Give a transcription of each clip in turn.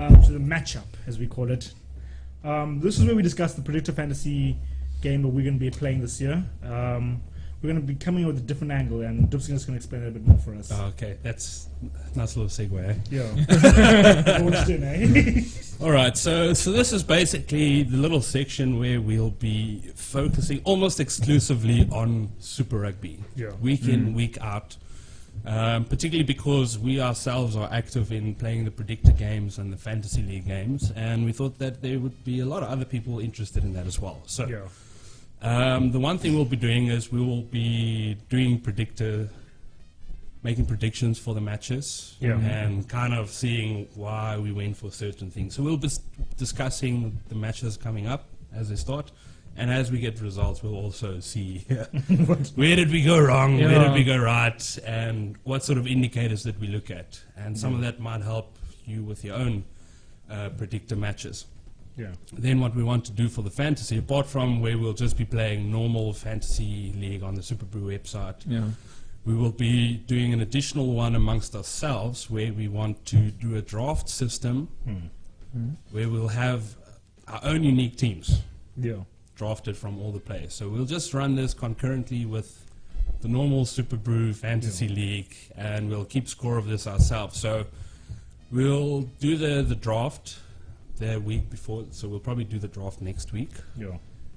to the matchup, as we call it. This is where we discuss the predictor fantasy game that we're going to be playing this year. We're going to be coming with a different angle, and Dubskin is going to explain it a bit more for us. Oh, okay, that's a nice little segue. Eh? Yeah. What you doing, eh? All right, so this is basically the little section where we'll be focusing almost exclusively on Super Rugby, week in, week out. Particularly because we ourselves are active in playing the predictor games and the fantasy league games, and we thought that there would be a lot of other people interested in that as well. So the one thing we'll be doing is we will be doing making predictions for the matches and kind of seeing why we went for certain things. So we'll be discussing the matches coming up as they start. And as we get results, we'll also see where did we go wrong, where did we go right, and what sort of indicators did we look at. And some of that might help you with your own predictor matches. Then what we want to do for the fantasy, apart from where we'll just be playing normal fantasy league on the Super Brew website, we will be doing an additional one amongst ourselves where we want to do a draft system where we'll have our own unique teams. Drafted from all the players. So we'll just run this concurrently with the normal Super Brew Fantasy League, and we'll keep score of this ourselves. So we'll do the draft the week before, so we'll probably do the draft next week.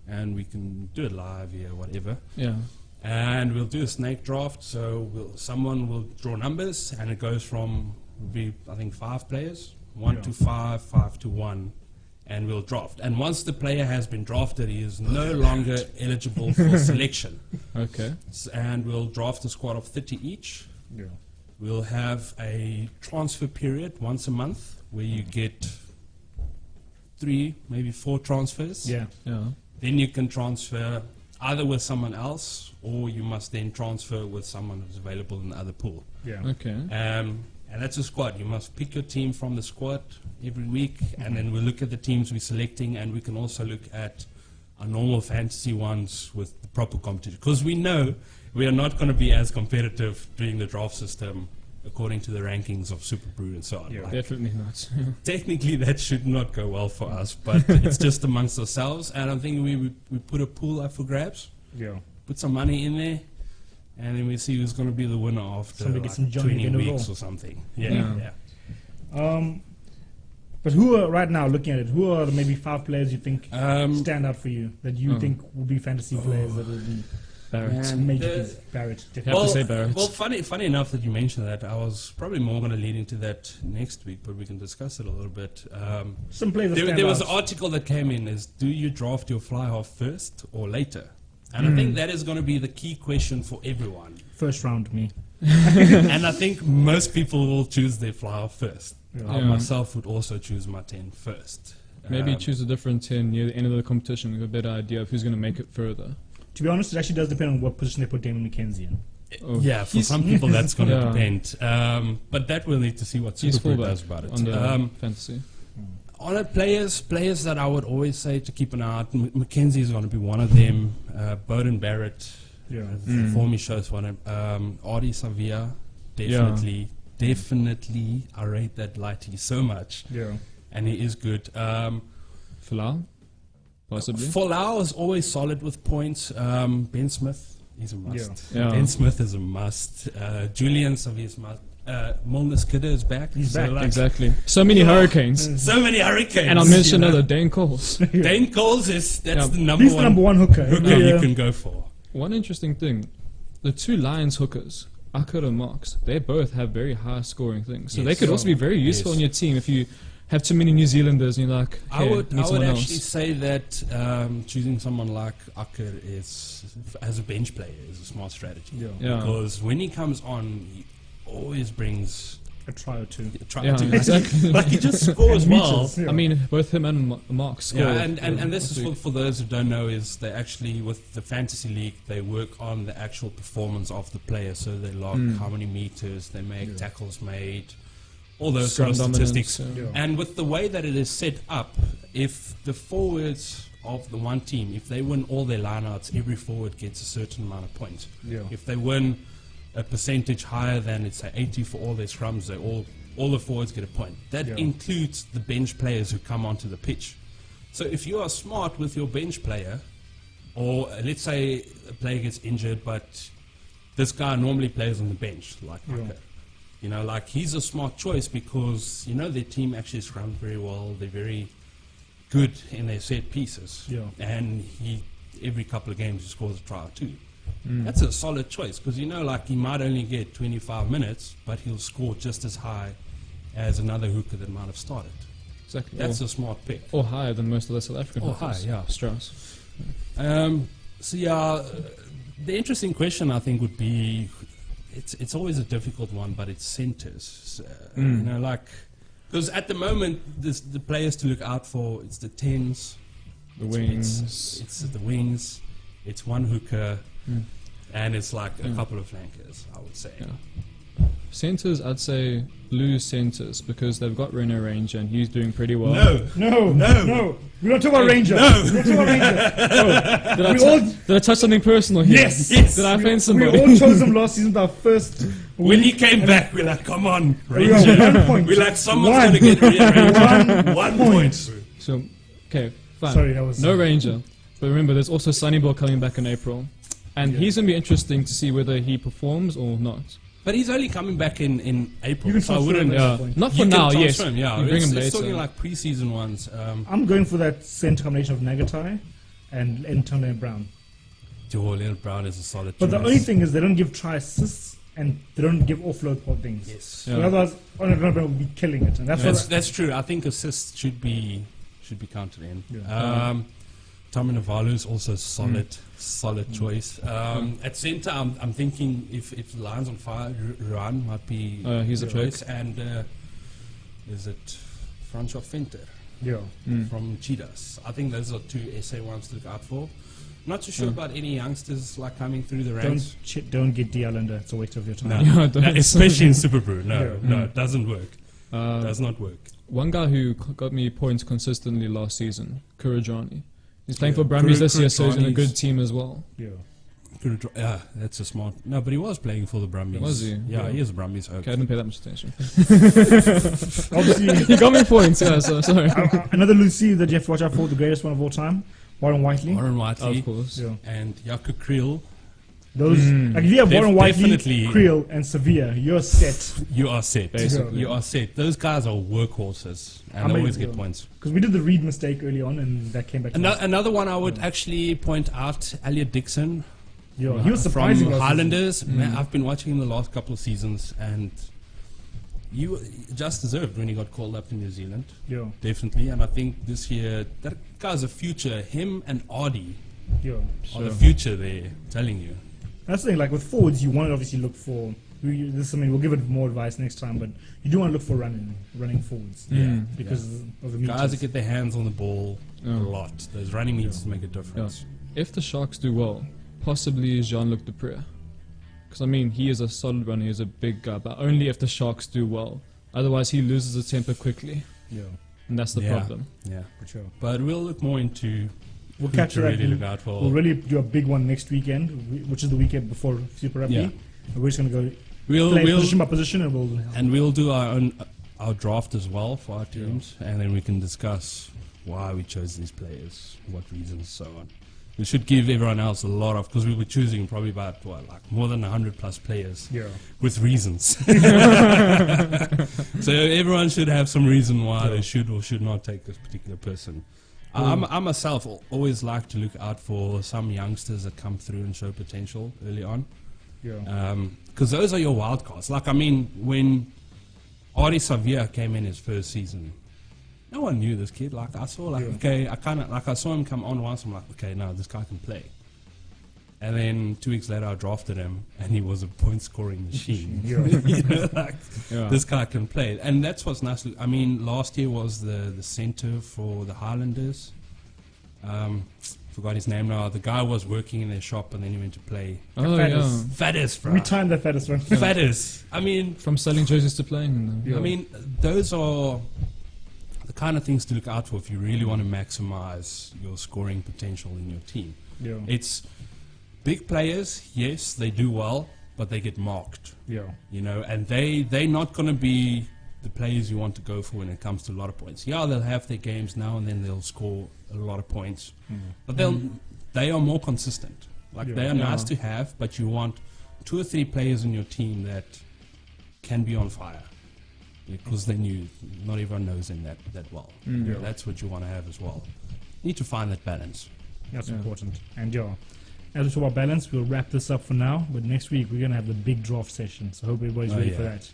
And we can do it live here, whatever. And we'll do a snake draft, so someone will draw numbers, and it goes from, I think, 5 players, 1 to 5, 5 to 1. And we'll draft. And once the player has been drafted, he is no longer eligible for selection. And we'll draft a squad of 30 each. We'll have a transfer period once a month where you get 3, maybe 4 transfers. Then you can transfer either with someone else, or you must then transfer with someone who's available in the other pool. And that's a squad. You must pick your team from the squad every week, and then we'll look at the teams we're selecting, and we can also look at our normal fantasy ones with the proper competition. Because we know we are not going to be as competitive doing the draft system according to the rankings of Super Brew and so on. Definitely not. Technically, that should not go well for us, but it's just amongst ourselves. And I think we put a pool up for grabs, put some money in there, and then we see who's going to be the winner after like 20 weeks or something. But who are, right now, looking at it, who are the maybe 5 players you think stand out for you, that you think will be fantasy players that will be Barrett? Barrett. Have to say Barrett. Well, funny enough that you mentioned that. I was probably more going to lead into that next week, but we can discuss it a little bit. Some players there was an article that came in, is do you draft your fly half first or later? And I think that is going to be the key question for everyone. First round, me. And I think most people will choose their fly half first. I myself would also choose my 10 first. Maybe choose a different 10 near the end of the competition with a better idea of who's going to make it further. To be honest, it actually does depend on what position they put Damon McKenzie in. Yeah, for some people that's going to depend. But that we'll need to see what Super Brew does about it. On fantasy. On the players that I would always say to keep an eye out, McKenzie is going to be one of them. Bowden Barrett, for me shows one. Artie Savia, definitely. I rate that lighty so much. And he is good. Folau? Possibly. Folau is always solid with points. Ben Smith, he's a must. Ben Smith is a must. Julian Savia is a must. Milner Skidder is back. He's back. Exactly. So many Hurricanes. So many Hurricanes. And I'll mention another, Dane Coles. Dane Coles that's the He's the number one hooker you can go for. One interesting thing, the 2 Lions hookers, Akker and Marks, they both have very high scoring things. So they could also be very useful in your team if you have too many New Zealanders and you're like, hey, I would actually else. say that choosing someone like Akker as a bench player is a smart strategy. Because when he comes on, he always brings a try or two. Exactly. Like he just scores well. I mean, both him and Mark score. And this is for those who don't know, is they actually, with the fantasy league, they work on the actual performance of the player. So they log how many meters they make, tackles made, all those sort of statistics. And with the way that it is set up, if the forwards of the one team, if they win all their lineouts, every forward gets a certain amount of points. If they win a percentage higher than, let's say, 80 for all their scrums, they all all the forwards get a point. That includes the bench players who come onto the pitch. So if you are smart with your bench player, or let's say a player gets injured, but this guy normally plays on the bench, like Haka. You know, like he's a smart choice because, you know, their team actually scrums very well. They're very good in their set pieces. Yeah. And every couple of games he scores a try or two. That's a solid choice because, you know, like he might only get 25 minutes, but he'll score just as high as another hooker that might have started. Exactly. That's a smart pick. Or higher than most of the South African hookers. High, yeah. Strauss. So, yeah, the interesting question, I think, would be, it's always a difficult one, but it's centres. You know, like, because at the moment, the players to look out for, it's the 10s, the wings. It's the wings, it's one hooker, and it's like a couple of flankers, I would say. Yeah. Centres, I'd say lose centres because they've got Reno Ranger and he's doing pretty well. No. We don't talk about Ranger. No. We don't talk about Ranger. Did I touch something personal here? Yes. Did I offend somebody? We all chose him last season with our first. When he came back, we're like, come on, We are Ranger. 1 point. We're like, someone's going to get Ranger. 1 point. So, okay, fine. Sorry, that was no Ranger. But remember, there's also Sunnyball coming back in April. And he's going to be interesting to see whether he performs or not. But he's only coming back in April, You can so I transfer wouldn't. him at that point. Not for You can now, yes. transfer him, yeah. You bring him It's later. talking like pre-season ones. I'm going for that centre combination of Nagatai and Antonio Brown. Joel Leonard Brown is a solid But the choice. only thing is they don't give try assists and they don't give offload pot things. Yes. So otherwise, Antonio Brown will be killing it. And That's true. I think assists should be counted in. Yeah. Tommy Navalu is also solid choice. At centre, I'm thinking if the Lions on fire, Ruan might be he's a choice. And is it Francois Venter from Cheetahs? I think those are two SA ones to look out for. Not too sure about any youngsters like coming through the ranks. Don't get DL under. It's a waste of your time. No, especially in Super Brew. No, it doesn't work. Does not work. One guy who got me points consistently last season, Kurajani. He's playing for Brumbies this year, so he's in a good team as well. Yeah, that's a smart. No, but he was playing for the Brumbies. Was he? Yeah, he is a Brumbies. Okay, I didn't pay that much attention. Obviously, He got me points, yeah, so sorry. another Lucy that you have to watch out for, the greatest one of all time, Warren Whiteley. Warren Whiteley. Of course. Yeah. And Jaco Kriel. Those, like if you have Warren Whiteley, Definitely. Creel, and Sevilla, you're set. You are set. Basically. You are set. Those guys are workhorses, and they always get points. Because we did the read mistake early on, and that came back. Another one I would actually point out, Elliot Dixon. Yeah, he was surprising. From last Highlanders. Man, I've been watching him the last couple of seasons, and you just deserved when he got called up to New Zealand. Yeah. Definitely. And I think this year, that guy's a future. Him and Ardy are the future there, telling you. That's the thing, like with forwards, you want to obviously look for. This is something we'll give it more advice next time, but you do want to look for running forwards. Because of the meters. Guys that get their hands on the ball a lot. Those running meters make a difference. If the Sharks do well, possibly Jean-Luc Dupré. Because, I mean, he is a solid runner, he's a big guy, but only if the Sharks do well. Otherwise, he loses his temper quickly. Yeah. And that's the problem. Yeah, For sure. but we'll look more into. We'll catch to her really look out for. We'll really do a big one next weekend, which is the weekend before Super Rugby. Yeah. And we're just going to go We'll position by position, and we'll do our draft as well for our teams, and then we can discuss why we chose these players, what reasons, so on. We should give everyone else a lot of, because we were choosing probably about more than 100 plus players with reasons. So everyone should have some reason why they should or should not take this particular person. I myself always like to look out for some youngsters that come through and show potential early on. Because those are your wild cards. Like, I mean, when Ari Savia came in his first season, no one knew this kid. Like, I saw, I saw him come on once. I'm like, okay, now this guy can play. And then 2 weeks later, I drafted him, and he was a point-scoring machine. This guy can play, and that's what's nice. I mean, last year was the center for the Highlanders. Forgot his name now. The guy was working in their shop, and then he went to play. Oh, Faddis, bro. we timed that Faddis one. Faddis. I mean, from selling jerseys to playing. I mean, those are the kind of things to look out for if you really want to maximize your scoring potential in your team. It's big players, yes, they do well, but they get marked. You know, and they're not going to be the players you want to go for when it comes to a lot of points. Yeah, they'll have their games now and then they'll score a lot of points, but they are more consistent. Like they are nice to have, but you want 2 or 3 players in your team that can be on fire, because then not everyone knows them that well. That's what you want to have as well. Need to find that balance. That's important. And as we talk about balance, we'll wrap this up for now. But next week we're going to have the big draft session. So hope everybody's ready for that.